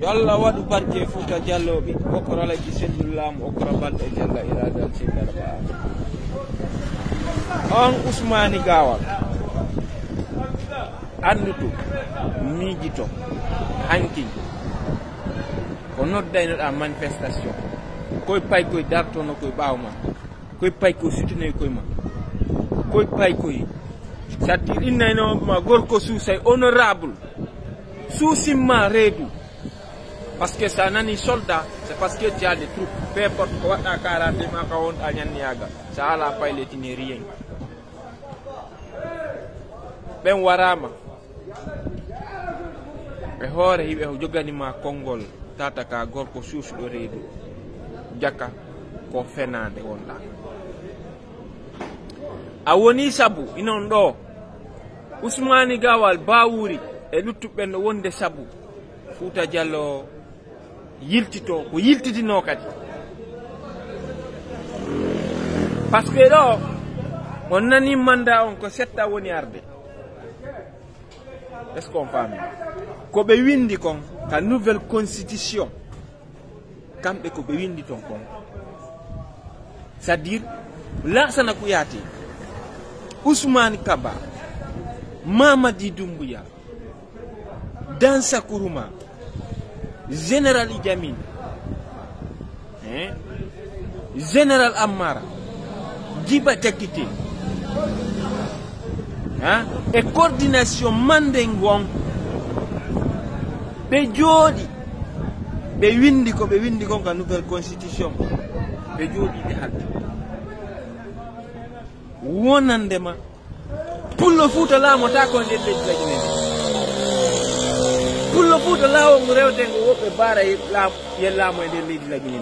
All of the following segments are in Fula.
Yalla wadu barke Fouta Jalloɓe okorala ki sendullam okora balɗe jalla iradal sendal ba on Ousmane Gawal andutu miijito hanki ko noddaynoɗa manifestation koye pay koye dartono koye ɓawma koye pay koye sutinoy koye ma koye pay koye c'est-à-dire innaynoma gorko suusay honorable suusimma reedu. Parce que ça n'a ni soldat, c'est parce que tu as des troupes. Peu importe quoi, tu as 40 ça a la paille, tu n'es rien. Ben warama. E hore hibe jogani ma Kongol tata ka gorko suusudo reedu. Jaka ko fenande wonda. A woni sabu inon do Ousmane Gawal Bawuri e luttube no wonde sabu Fouta Jallo yiltito ko yiltitino kadi parce que ɗo on nani mandat on ko setta woni arde est ce qu'on fami ko ɓe windi kon ka nouvelle constitution kamɓe ko ɓe windi ton kon c'est à dire Lansana Kouyaté, Ousmane Kaba, Mamadi Doumbouya, Dansa Kourouma, Général Idjamin, Général Amara, Djiba Tekité, et coordination Mandengwang, Bejodi, Bewindiko, Bewindiko, la nouvelle constitution, Bejodi de Hat. Wonandema, pour le foot là, mon taco est pour le foot là, on rêve de barre et là, il y a là, moi, de la Guinée.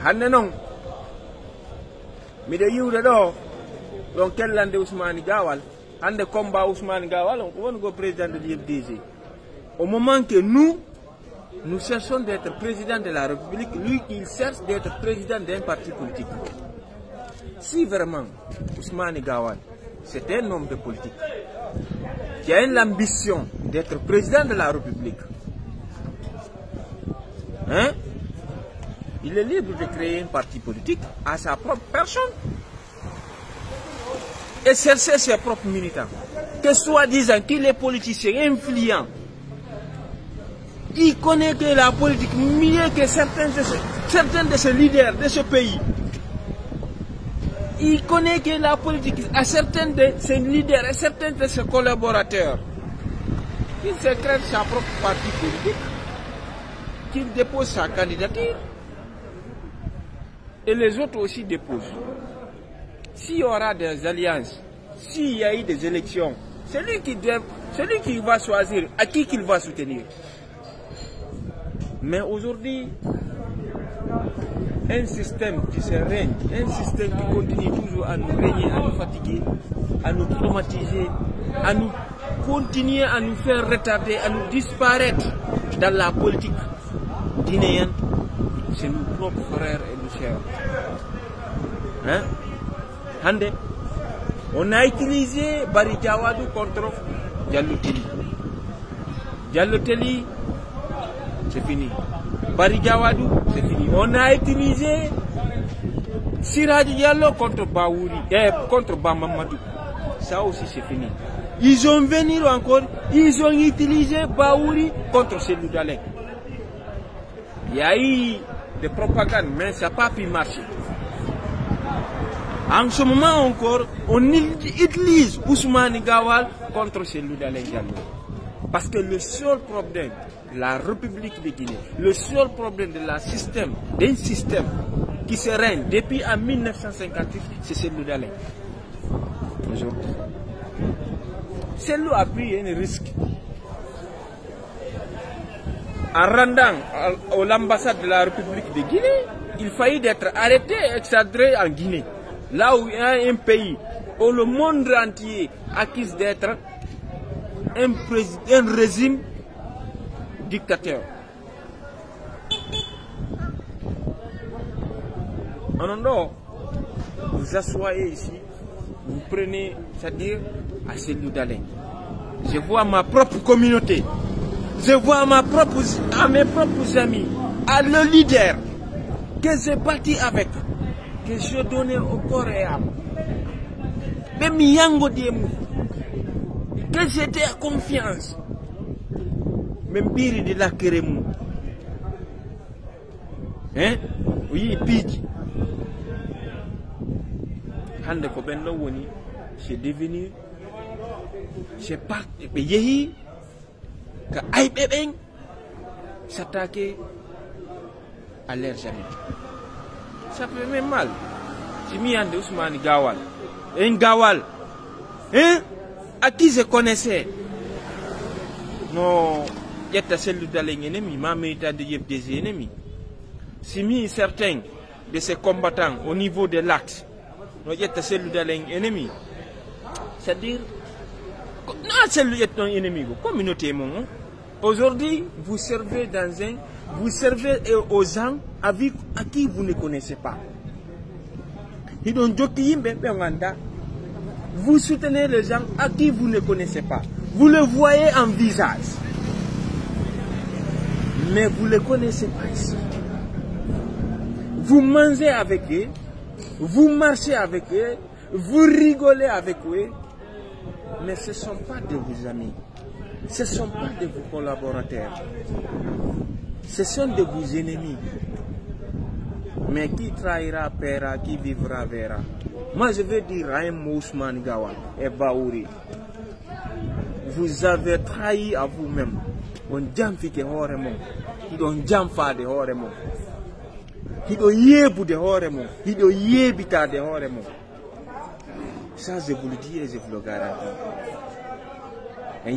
Hannon, mais de you d'or, donc quel land de Ousmane Gawal, and de combat Ousmane Gawal, on va go président de l'IFDG. Au moment que nous cherchons d'être président de la République, lui, il cherche d'être président d'un parti politique. Si vraiment Ousmane Gawal, c'est un homme de politique, qui a l'ambition d'être président de la République, il est libre de créer un parti politique à sa propre personne et chercher ses propres militants. Que soi-disant qu'il est politicien influent, il connaît que la politique mieux que certains de ses leaders de ce pays. Il connaît que la politique à certains de ses leaders et certains de ses collaborateurs. Il se crée sa propre parti politique, qu'il dépose sa candidature et les autres aussi déposent. S'il y aura des alliances, s'il y a eu des élections, c'est lui qui va choisir à qui qu'il va soutenir. Mais aujourd'hui, un système qui se règne, un système qui continue toujours à nous régner, à nous fatiguer, à nous traumatiser, à nous continuer à nous faire retarder, à nous disparaître dans la politique guinéenne, c'est nos propres frères et nos sœurs. Hande, on a utilisé Barry Diawadou contre Diallo Telli. Diallo Telli, c'est fini. Barry Diawadou, c'est fini. On a utilisé Siraj Diallo contre Baouri, contre Bamamadou. Ça aussi, c'est fini. Ils ont venu encore, ils ont utilisé Baouri contre Cellou Dalein. Il y a eu des propagandes, mais ça n'a pas pu marcher. En ce moment encore, on utilise Ousmane Gawal contre Cellou Dalein Diallo. Parce que le seul problème de la République de Guinée, le seul problème d'un système qui se règne depuis en 1958, c'est Cellou Dalein. Aujourd'hui. Cellou a pris un risque. En rendant à l'ambassade de la République de Guinée, il faillit d'être arrêté et extradé en Guinée. Là où il y a un pays où le monde entier accuse d'être un régime dictateur. En vous asseyez ici, vous prenez, c'est-à-dire à Cellou Dalein. Je vois ma propre communauté. Je vois à mes propres amis, à le leader que j'ai bâti avec, que je donnais au corps et âme. Même Yango Diemou, que j'étais à confiance. Même Biri de la Keremou. Hein? Oui, Pidji. Hande ko ben woni, c'est devenu, c'est pas, et yehi, que aïe bébé, s'attaquer à l'air jamais. Ça fait même mal. Si mi ande Ousmane Gawal, un Gawal, hein, à qui je connaissais, non, il y a celle de l'ennemi, ma mérite des ennemis. Si mi certains de ces combattants au niveau de l'axe, il y a celle de l'ennemi, c'est-à-dire, non, celle de l'ennemi, communauté, mon. Aujourd'hui, vous servez aux gens à qui vous ne connaissez pas. Vous soutenez les gens à qui vous ne connaissez pas. Vous le voyez en visage. Mais vous ne les connaissez pas ici. Vous mangez avec eux, vous marchez avec eux, vous rigolez avec eux. Mais ce ne sont pas de vos amis. Ce ne sont pas de vos collaborateurs. Ce sont de vos ennemis. Mais qui trahira paiera, qui vivra verra. Moi je veux dire à un Ousmane Gawal et Baouri, vous avez trahi à vous-même. On jam fike horemo, on jam fa de horemo, on yebu de horemo, on yebita de horemo. Ça je vous le dis et je vous le garantis. Et